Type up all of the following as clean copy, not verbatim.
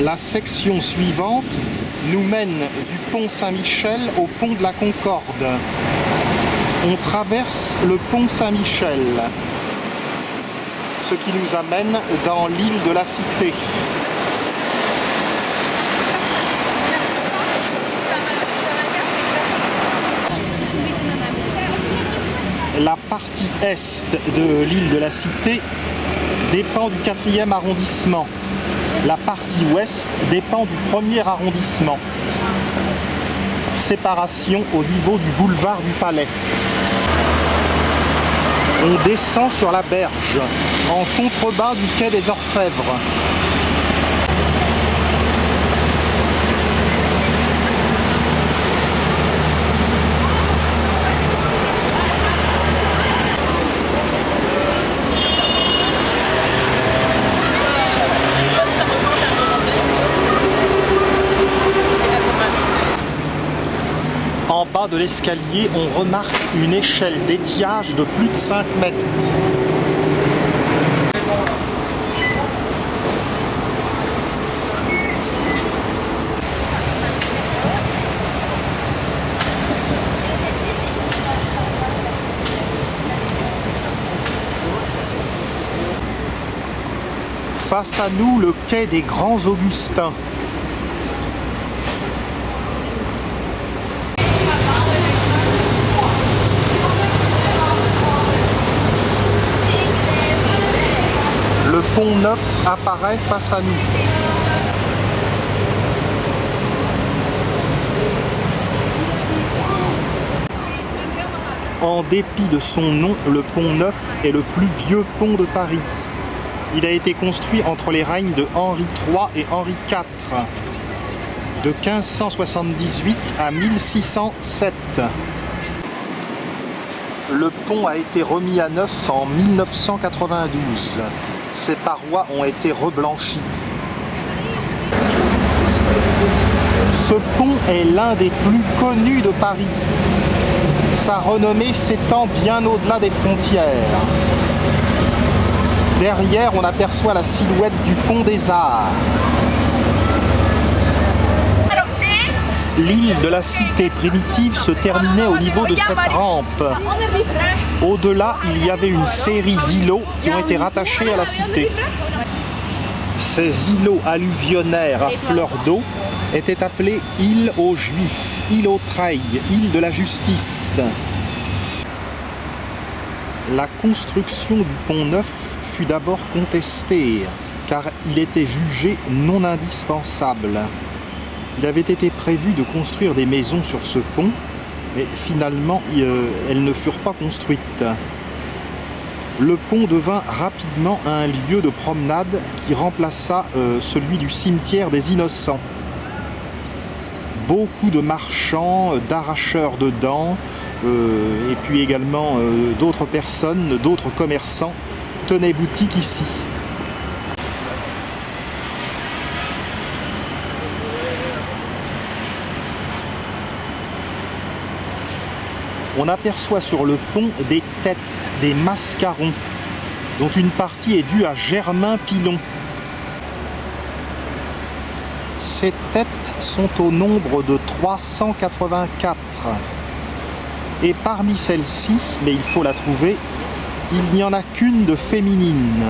La section suivante nous mène du pont Saint-Michel au pont de la Concorde. On traverse le pont Saint-Michel, ce qui nous amène dans l'île de la Cité. La partie est de l'île de la Cité dépend du 4e arrondissement. La partie ouest dépend du 1er arrondissement. Séparation au niveau du boulevard du Palais. On descend sur la berge, en contrebas du quai des Orfèvres. En bas de l'escalier, on remarque une échelle d'étiage de plus de 5 mètres. Face à nous, le quai des Grands Augustins. Le pont Neuf apparaît face à nous. En dépit de son nom, le pont Neuf est le plus vieux pont de Paris. Il a été construit entre les règnes de Henri III et Henri IV, de 1578 à 1607. Le pont a été remis à neuf en 1992. Ses parois ont été reblanchies. Ce pont est l'un des plus connus de Paris. Sa renommée s'étend bien au-delà des frontières. Derrière, on aperçoit la silhouette du pont des Arts. L'île de la Cité primitive se terminait au niveau de cette rampe. Au-delà, il y avait une série d'îlots qui ont été rattachés à la cité. Ces îlots alluvionnaires à fleur d'eau étaient appelés îles aux Juifs, îles aux Treilles, îles de la Justice. La construction du pont Neuf fut d'abord contestée, car il était jugé non indispensable. Il avait été prévu de construire des maisons sur ce pont, mais finalement, elles ne furent pas construites. Le pont devint rapidement un lieu de promenade qui remplaça celui du cimetière des Innocents. Beaucoup de marchands, d'arracheurs de dents, et puis également d'autres personnes, d'autres commerçants tenaient boutique ici. On aperçoit sur le pont des têtes, des mascarons, dont une partie est due à Germain Pilon. Ces têtes sont au nombre de 384. Et parmi celles-ci, mais il faut la trouver, il n'y en a qu'une de féminine.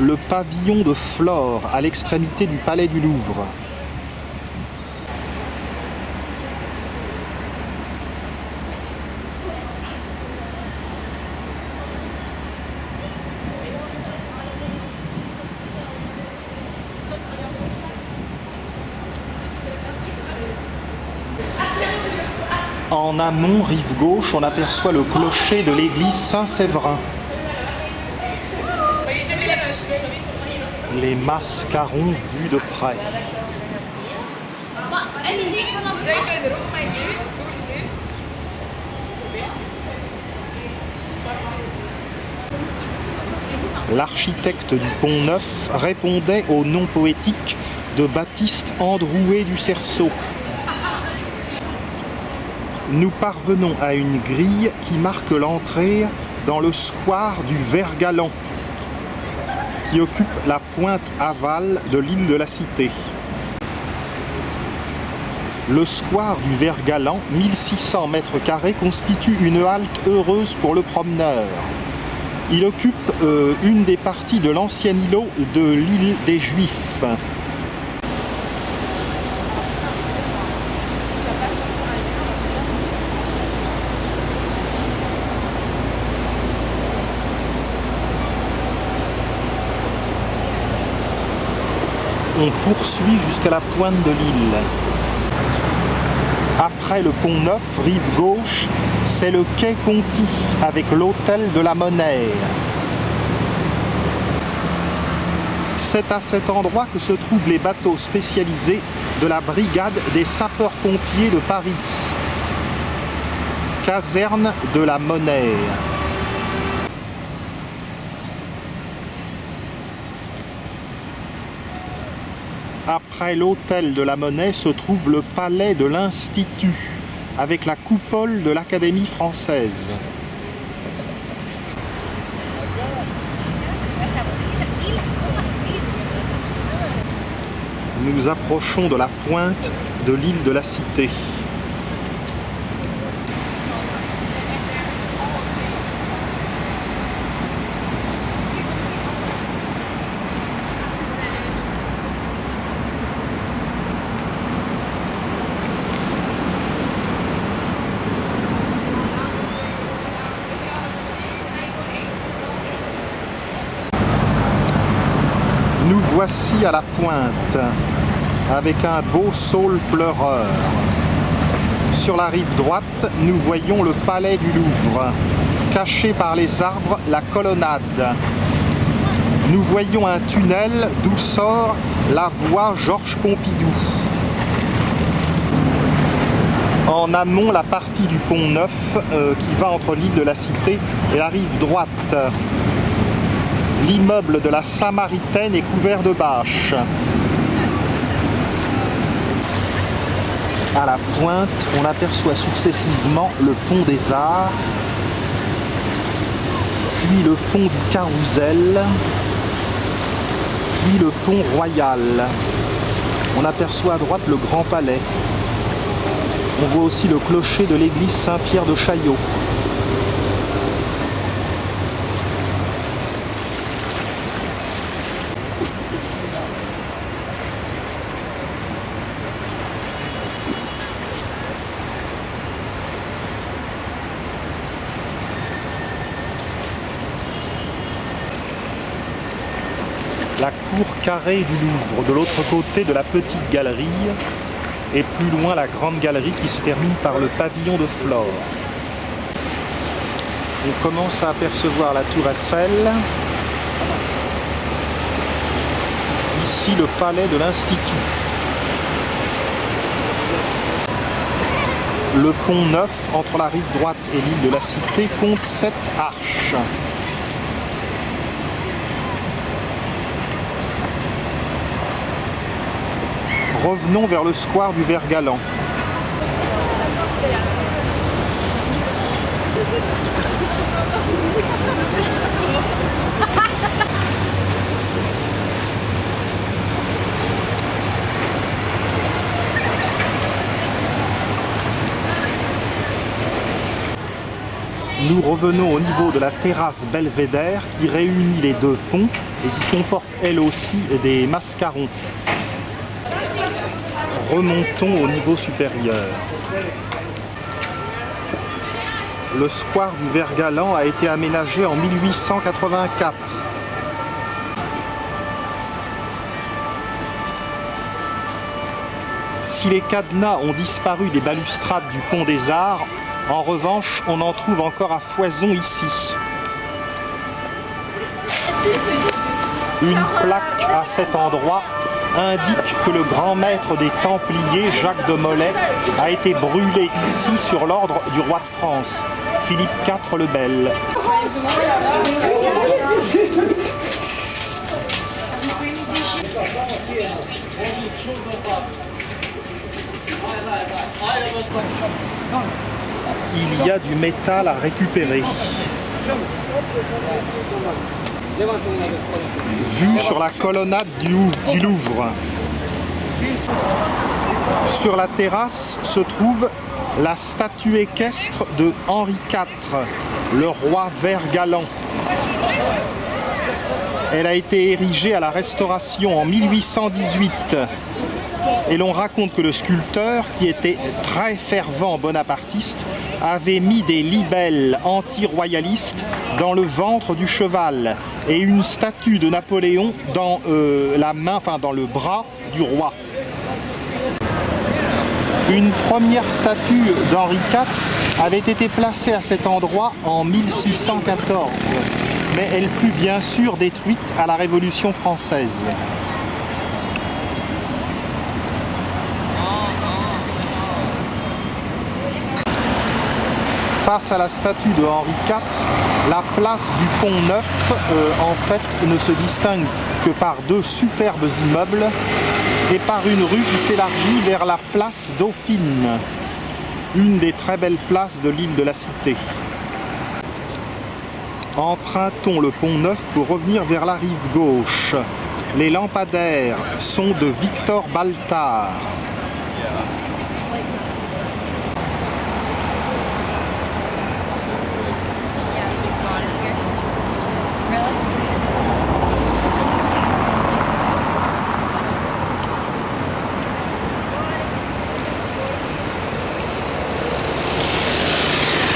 Le pavillon de Flore à l'extrémité du palais du Louvre. En amont, rive gauche, on aperçoit le clocher de l'église Saint-Séverin. Les mascarons vus de près. L'architecte du Pont Neuf répondait au nom poétique de Baptiste Androuet du Cerceau. Nous parvenons à une grille qui marque l'entrée dans le square du Vert-Galant, qui occupe la pointe aval de l'île de la Cité. Le square du Vert-Galant, 1600 mètres carrés, constitue une halte heureuse pour le promeneur. Il occupe une des parties de l'ancien îlot de l'île des Juifs. On poursuit jusqu'à la pointe de l'île. Après le pont Neuf, rive gauche, c'est le quai Conti avec l'hôtel de la Monnaie. C'est à cet endroit que se trouvent les bateaux spécialisés de la brigade des sapeurs-pompiers de Paris. Caserne de la Monnaie. Après l'hôtel de la Monnaie se trouve le palais de l'Institut, avec la coupole de l'Académie française. Nous approchons de la pointe de l'île de la Cité. Nous voici à la pointe, avec un beau saule pleureur. Sur la rive droite, nous voyons le palais du Louvre. Caché par les arbres, la colonnade. Nous voyons un tunnel d'où sort la voie Georges Pompidou. En amont, la partie du pont Neuf qui va entre l'île de la Cité et la rive droite. L'immeuble de la Samaritaine est couvert de bâches. À la pointe, on aperçoit successivement le pont des Arts, puis le pont du Carrousel, puis le pont Royal. On aperçoit à droite le Grand Palais. On voit aussi le clocher de l'église Saint-Pierre de Chaillot. La cour carrée du Louvre, de l'autre côté de la petite galerie, et plus loin la grande galerie qui se termine par le pavillon de Flore. On commence à apercevoir la tour Eiffel. Ici le palais de l'Institut. Le pont Neuf, entre la rive droite et l'île de la Cité, compte 7 arches. Revenons vers le square du Vert-Galant. Nous revenons au niveau de la terrasse Belvédère qui réunit les deux ponts et qui comporte elle aussi des mascarons. Remontons au niveau supérieur. Le square du Vert-Galant a été aménagé en 1884. Si les cadenas ont disparu des balustrades du pont des Arts, en revanche, on en trouve encore à foison ici. Une plaque à cet endroit indique que le grand maître des Templiers, Jacques de Molay, a été brûlé ici sur l'ordre du roi de France, Philippe IV le Bel. Il y a du métal à récupérer. Vue sur la colonnade du Louvre. Sur la terrasse se trouve la statue équestre de Henri IV, le roi vert galant. Elle a été érigée à la Restauration en 1818. Et l'on raconte que le sculpteur, qui était très fervent bonapartiste, avait mis des libelles anti-royalistes dans le ventre du cheval et une statue de Napoléon dans dans le bras du roi. Une première statue d'Henri IV avait été placée à cet endroit en 1614, mais elle fut bien sûr détruite à la Révolution française. Face à la statue de Henri IV, la place du Pont-Neuf, en fait, ne se distingue que par deux superbes immeubles et par une rue qui s'élargit vers la place Dauphine, une des très belles places de l'île de la Cité. Empruntons le Pont-Neuf pour revenir vers la rive gauche. Les lampadaires sont de Victor Baltard.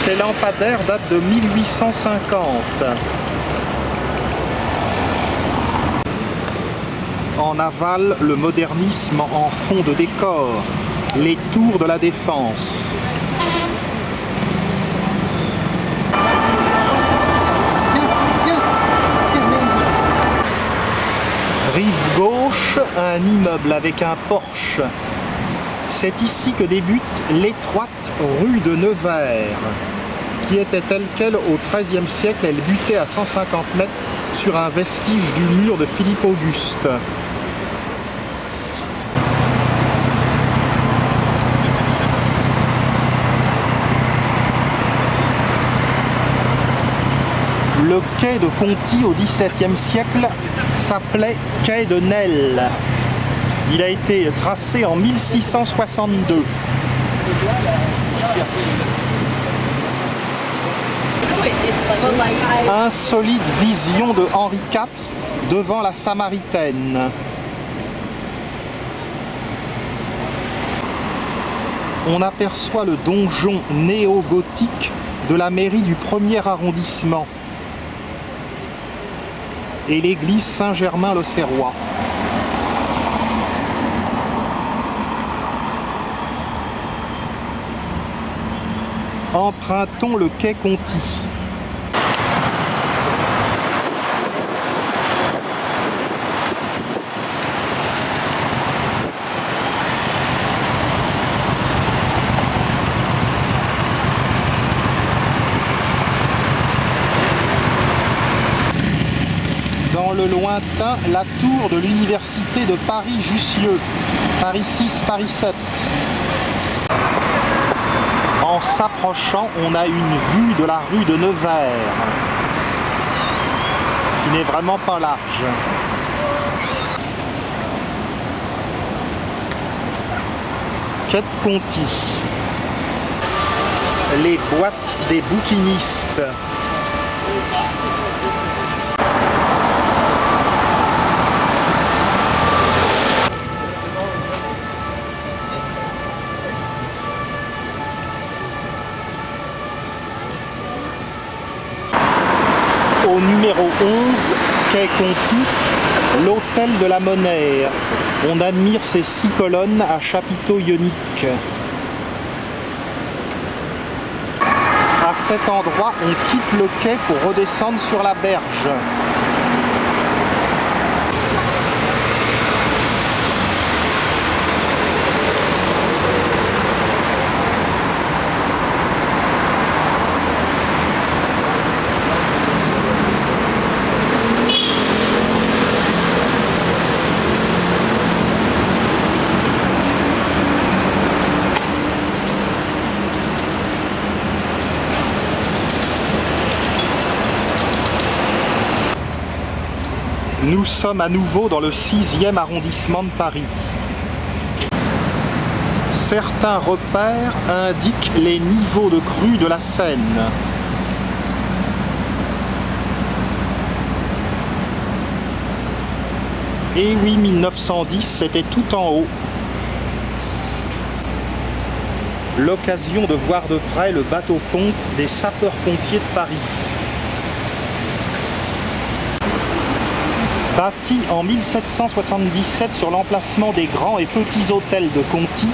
Ces lampadaires datent de 1850. En aval, le modernisme en fond de décor, les tours de la Défense. Rive gauche, un immeuble avec un porche. C'est ici que débute l'étroite rue de Nevers, qui était telle quelle au XIIIe siècle. Elle butait à 150 mètres sur un vestige du mur de Philippe Auguste. Le quai de Conty au XVIIe siècle s'appelait quai de Nesle. Il a été tracé en 1662. Insolite vision de Henri IV devant la Samaritaine. On aperçoit le donjon néo-gothique de la mairie du 1er arrondissement et l'église Saint-Germain-l'Auxerrois. Empruntons le quai Conty. Dans le lointain, la tour de l'université de Paris-Jussieu, Paris 6, Paris 7. En s'approchant, on a une vue de la rue de Nevers, qui n'est vraiment pas large. Quai de Conty. Les boîtes des bouquinistes. Au numéro 11, quai Conty, l'hôtel de la Monnaie. On admire ces 6 colonnes à chapiteaux ioniques. À cet endroit, on quitte le quai pour redescendre sur la berge. Nous sommes à nouveau dans le 6e arrondissement de Paris. Certains repères indiquent les niveaux de crue de la Seine. Et oui, 1910, c'était tout en haut. L'occasion de voir de près le bateau-pompe des sapeurs-pompiers de Paris. Bâti en 1777 sur l'emplacement des grands et petits hôtels de Conti,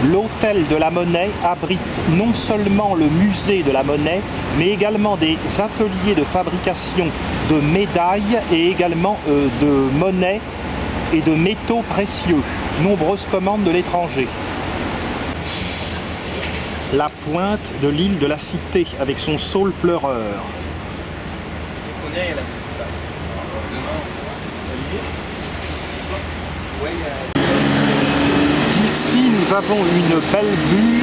l'hôtel de la Monnaie abrite non seulement le musée de la Monnaie, mais également des ateliers de fabrication de médailles et également de monnaies et de métaux précieux. Nombreuses commandes de l'étranger. La pointe de l'île de la Cité avec son saule pleureur. D'ici, nous avons une belle vue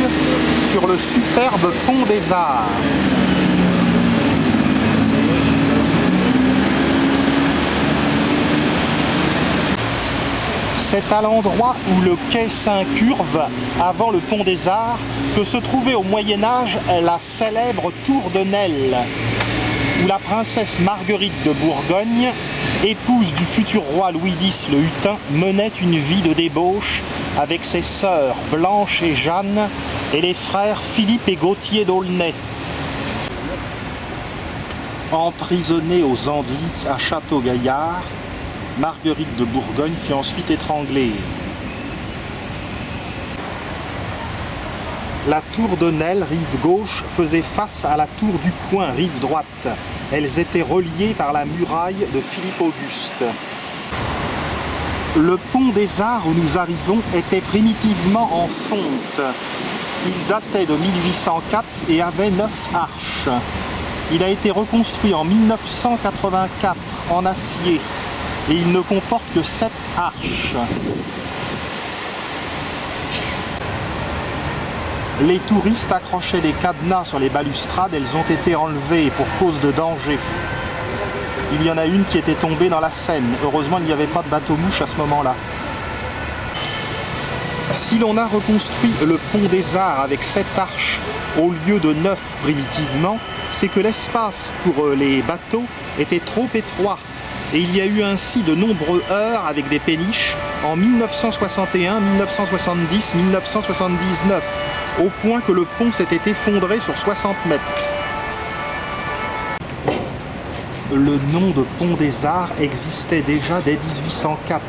sur le superbe pont des Arts. C'est à l'endroit où le quai s'incurve avant le pont des Arts que se trouvait au Moyen-Âge la célèbre tour de Nesle, où la princesse Marguerite de Bourgogne, épouse du futur roi Louis X le Hutin, menait une vie de débauche avec ses sœurs Blanche et Jeanne et les frères Philippe et Gauthier d'Aulnay. Emprisonnée aux Andelys à Château-Gaillard, Marguerite de Bourgogne fut ensuite étranglée. La tour de Nesle, rive gauche, faisait face à la tour du Coin, rive droite. Elles étaient reliées par la muraille de Philippe Auguste. Le pont des Arts où nous arrivons était primitivement en fonte. Il datait de 1804 et avait 9 arches. Il a été reconstruit en 1984 en acier et il ne comporte que 7 arches. Les touristes accrochaient des cadenas sur les balustrades, elles ont été enlevées pour cause de danger. Il y en a une qui était tombée dans la Seine. Heureusement, il n'y avait pas de bateau-mouche à ce moment-là. Si l'on a reconstruit le pont des Arts avec 7 arches au lieu de 9 primitivement, c'est que l'espace pour les bateaux était trop étroit. Et il y a eu ainsi de nombreux heurts avec des péniches en 1961, 1970, 1979, au point que le pont s'était effondré sur 60 mètres. Le nom de pont des Arts existait déjà dès 1804,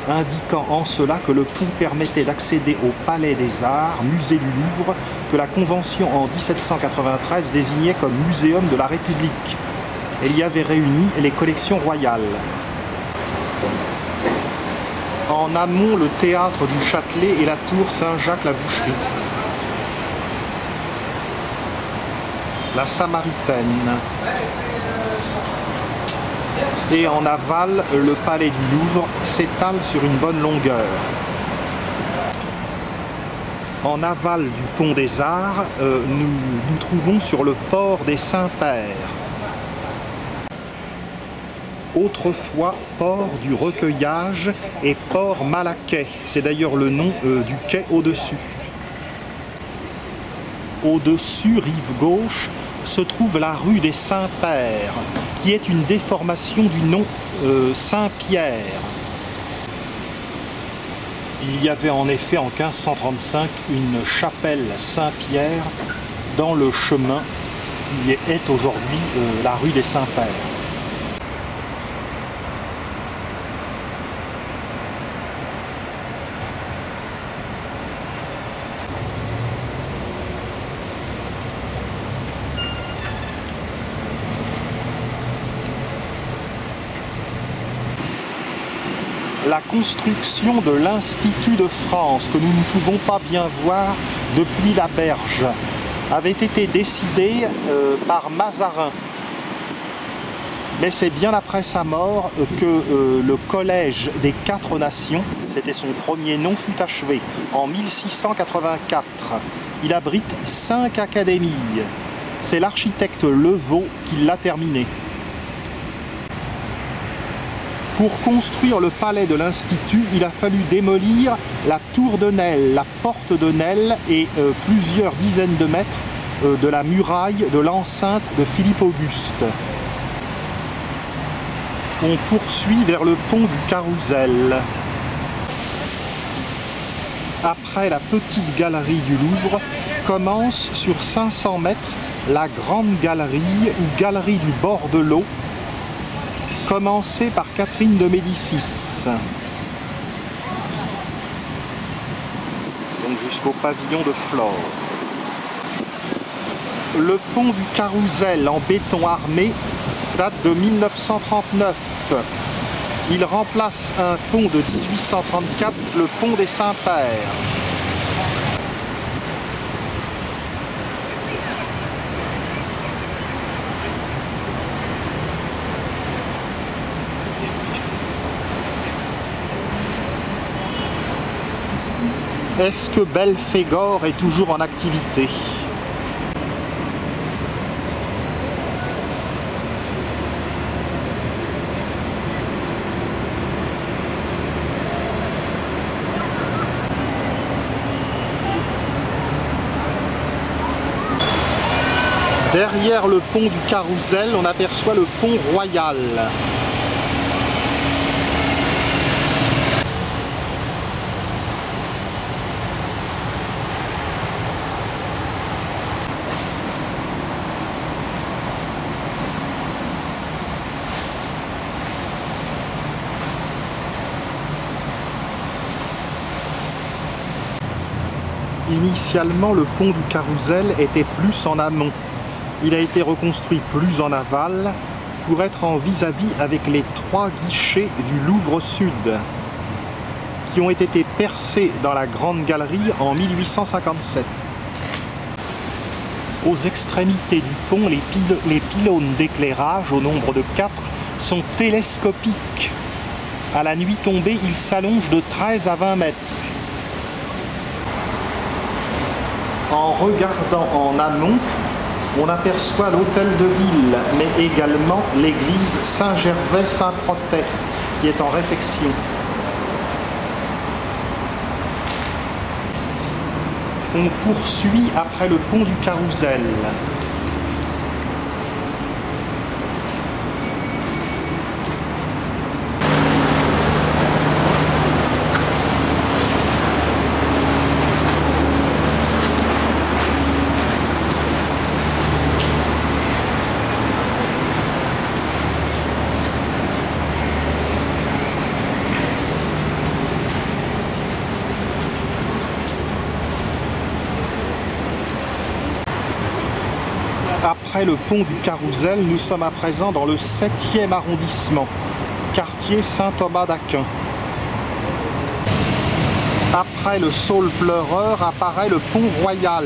indiquant en cela que le pont permettait d'accéder au Palais des Arts, musée du Louvre, que la Convention en 1793 désignait comme Muséum de la République. Elle y avait réuni les collections royales. En amont, le théâtre du Châtelet et la tour Saint-Jacques-la-Boucherie. La Samaritaine. Et en aval, le palais du Louvre s'étale sur une bonne longueur. En aval du pont des Arts, nous nous trouvons sur le port des Saints-Pères. Autrefois port du Recueillage et port Malaquais. C'est d'ailleurs le nom du quai au-dessus. Au-dessus, rive gauche, se trouve la rue des Saints-Pères, qui est une déformation du nom Saint-Pierre. Il y avait en effet en 1535 une chapelle Saint-Pierre dans le chemin qui est aujourd'hui la rue des Saints-Pères. La construction de l'Institut de France, que nous ne pouvons pas bien voir depuis la berge, avait été décidée par Mazarin. Mais c'est bien après sa mort que le Collège des Quatre Nations, c'était son premier nom, fut achevé en 1684. Il abrite 5 académies. C'est l'architecte Levaux qui l'a terminé. Pour construire le palais de l'Institut, il a fallu démolir la tour de Nesle, la porte de Nesle et plusieurs dizaines de mètres de la muraille de l'enceinte de Philippe Auguste. On poursuit vers le pont du Carrousel. Après la petite galerie du Louvre, commence sur 500 mètres la grande galerie ou galerie du bord de l'eau, commencée par Catherine de Médicis. Donc jusqu'au pavillon de Flore. Le pont du Carrousel en béton armé date de 1939. Il remplace un pont de 1834, le pont des Saints-Pères. Est-ce que Belphégor est toujours en activité? Derrière le pont du Carrousel, on aperçoit le pont Royal. Initialement, le pont du Carrousel était plus en amont. Il a été reconstruit plus en aval pour être en vis-à-vis avec les 3 guichets du Louvre Sud qui ont été percés dans la Grande Galerie en 1857. Aux extrémités du pont, les pylônes d'éclairage, au nombre de 4, sont télescopiques. À la nuit tombée, ils s'allongent de 13 à 20 mètres. En regardant en amont, on aperçoit l'hôtel de ville, mais également l'église Saint-Gervais-Saint-Protais, qui est en réfection. On poursuit après le pont du Carrousel. Après le pont du Carrousel, nous sommes à présent dans le 7e arrondissement, quartier Saint-Thomas d'Aquin. Après le Saule Pleureur apparaît le pont Royal.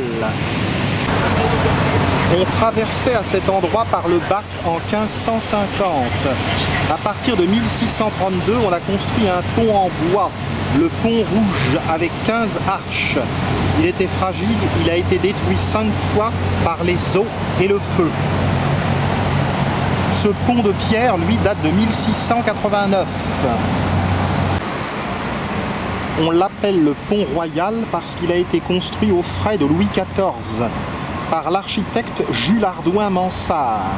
On traversait à cet endroit par le bac en 1550. À partir de 1632, on a construit un pont en bois, le pont Rouge, avec 15 arches. Il était fragile, il a été détruit 5 fois par les eaux et le feu. Ce pont de pierre, lui, date de 1689. On l'appelle le pont Royal parce qu'il a été construit aux frais de Louis XIV par l'architecte Jules Hardouin-Mansart.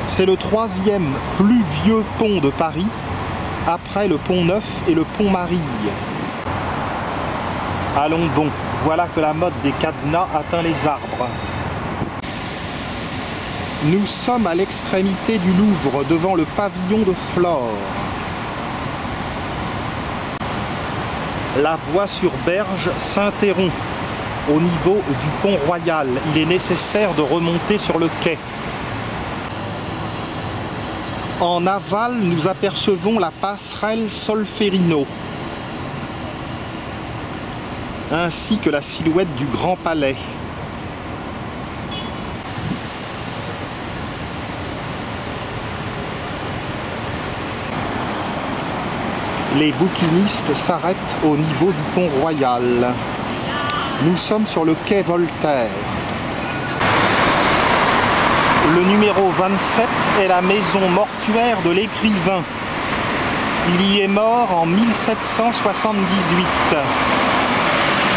C'est le 3e plus vieux pont de Paris, après le pont Neuf et le pont Marie. Allons bon, voilà que la mode des cadenas atteint les arbres. Nous sommes à l'extrémité du Louvre, devant le pavillon de Flore. La voie sur berge s'interrompt au niveau du pont Royal. Il est nécessaire de remonter sur le quai. En aval, nous apercevons la passerelle Solferino, ainsi que la silhouette du Grand Palais. Les bouquinistes s'arrêtent au niveau du pont Royal. Nous sommes sur le quai Voltaire. Le numéro 27 est la maison mortuaire de l'écrivain. Il y est mort en 1778.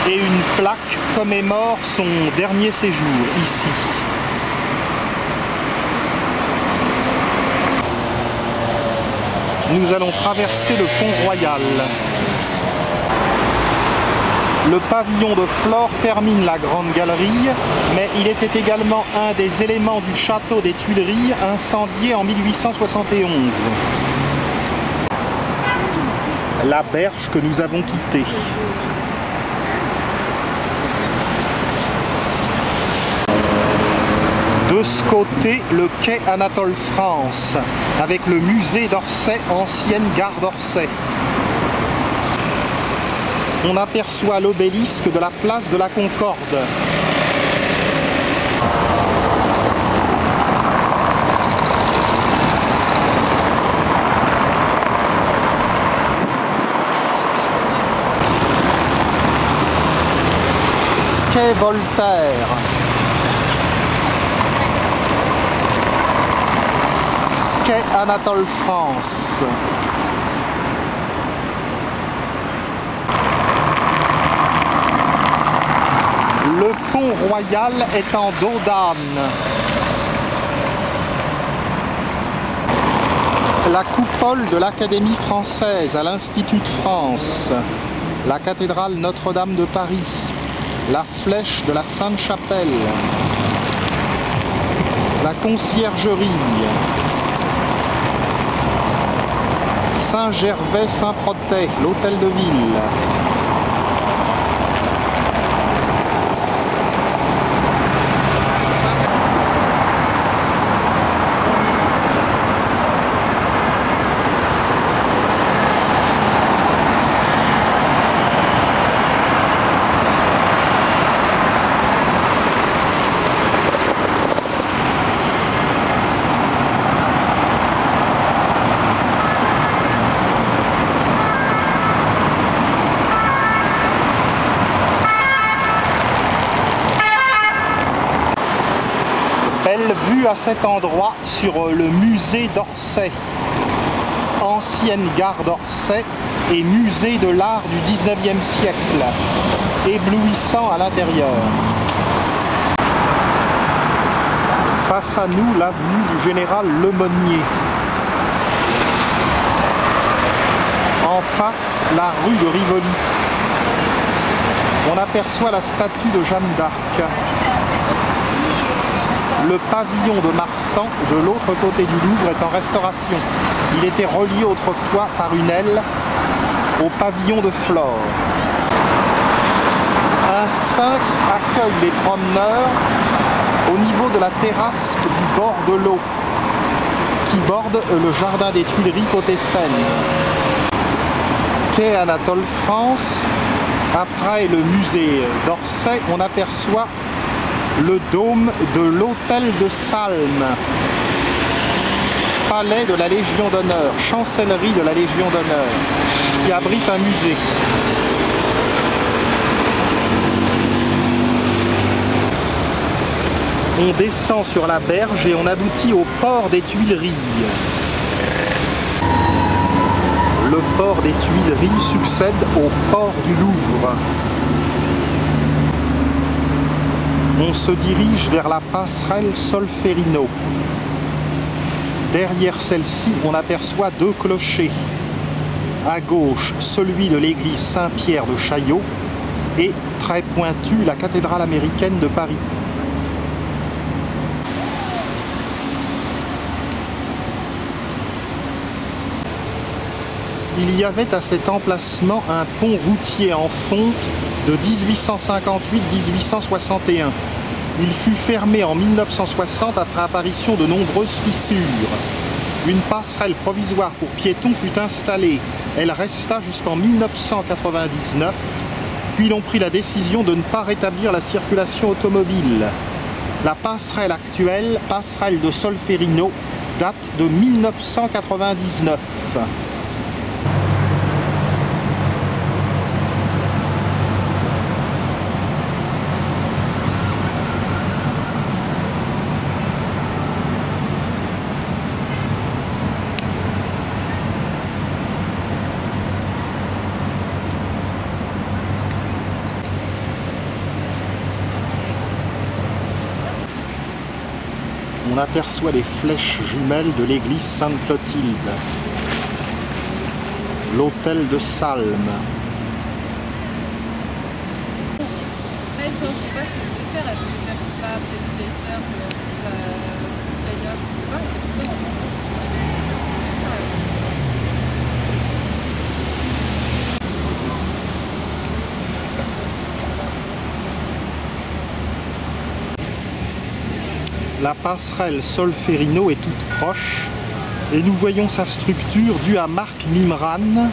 Et une plaque commémore son dernier séjour ici. Nous allons traverser le pont Royal. Le pavillon de Flore termine la Grande Galerie, mais il était également un des éléments du château des Tuileries incendié en 1871. La berge que nous avons quittée. De ce côté, le quai Anatole France, avec le musée d'Orsay, ancienne gare d'Orsay. On aperçoit l'obélisque de la place de la Concorde. Quai Voltaire. Quai Anatole France. Le pont Royal est en dos d'âne. La coupole de l'Académie française à l'Institut de France. La cathédrale Notre-Dame de Paris. La flèche de la Sainte-Chapelle. La conciergerie. Saint-Gervais-Saint-Protais, l'hôtel de ville. Belle vue à cet endroit sur le musée d'Orsay, ancienne gare d'Orsay et musée de l'art du 19e siècle, éblouissant à l'intérieur. Face à nous, l'avenue du général Lemonnier. En face, la rue de Rivoli. On aperçoit la statue de Jeanne d'Arc. Le pavillon de Marsan, de l'autre côté du Louvre, est en restauration. Il était relié autrefois par une aile au pavillon de Flore. Un sphinx accueille les promeneurs au niveau de la terrasse du bord de l'eau qui borde le jardin des Tuileries côté Seine. Quai Anatole France. Après le musée d'Orsay, on aperçoit le dôme de l'hôtel de Salm, palais de la Légion d'honneur, chancellerie de la Légion d'honneur, qui abrite un musée. On descend sur la berge et on aboutit au port des Tuileries. Le port des Tuileries succède au port du Louvre. On se dirige vers la passerelle Solferino. Derrière celle-ci, on aperçoit deux clochers. À gauche, celui de l'église Saint-Pierre de Chaillot et, très pointu, la cathédrale américaine de Paris. Il y avait à cet emplacement un pont routier en fonte de 1858-1861. Il fut fermé en 1960 après apparition de nombreuses fissures. Une passerelle provisoire pour piétons fut installée. Elle resta jusqu'en 1999, puis l'on prit la décision de ne pas rétablir la circulation automobile. La passerelle actuelle, passerelle de Solferino, date de 1999. On aperçoit les flèches jumelles de l'église Sainte-Clotilde, l'hôtel de Salm. La passerelle Solferino est toute proche et nous voyons sa structure due à Marc Mimran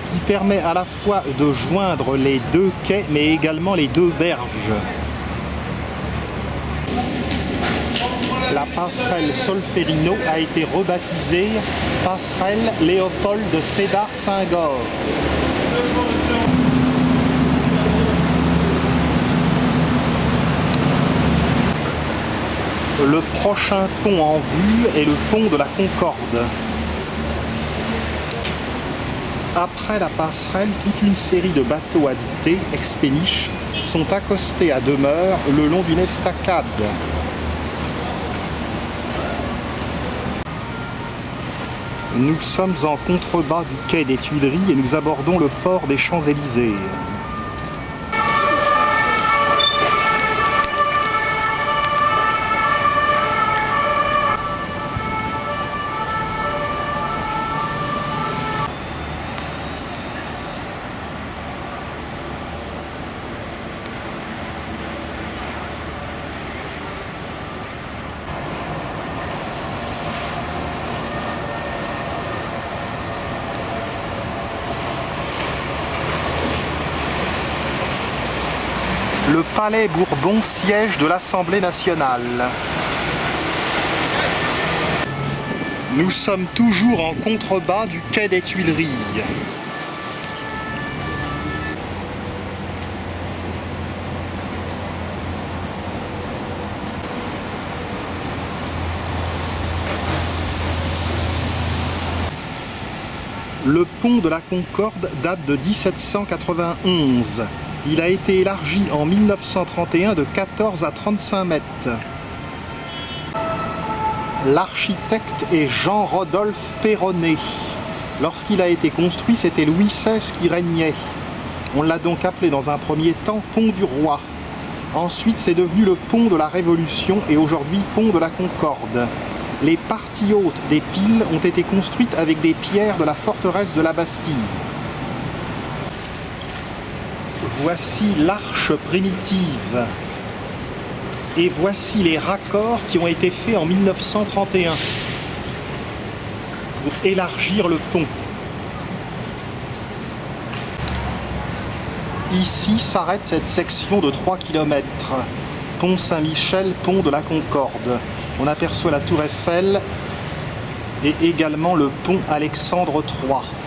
qui permet à la fois de joindre les deux quais mais également les deux berges. La passerelle Solferino a été rebaptisée passerelle Léopold Sédar Senghor. Le prochain pont en vue est le pont de la Concorde. Après la passerelle, toute une série de bateaux habités, ex-péniches, sont accostés à demeure le long d'une estacade. Nous sommes en contrebas du quai des Tuileries et nous abordons le port des Champs-Élysées. Le Palais Bourbon, siège de l'Assemblée nationale. Nous sommes toujours en contrebas du quai des Tuileries. Le pont de la Concorde date de 1791. Il a été élargi en 1931 de 14 à 35 mètres. L'architecte est Jean-Rodolphe Perronnet. Lorsqu'il a été construit, c'était Louis XVI qui régnait. On l'a donc appelé dans un premier temps Pont du Roi. Ensuite, c'est devenu le pont de la Révolution et aujourd'hui pont de la Concorde. Les parties hautes des piles ont été construites avec des pierres de la forteresse de la Bastille. Voici l'arche primitive et voici les raccords qui ont été faits en 1931 pour élargir le pont. Ici s'arrête cette section de 3 km. Pont Saint-Michel, pont de la Concorde. On aperçoit la tour Eiffel et également le pont Alexandre III.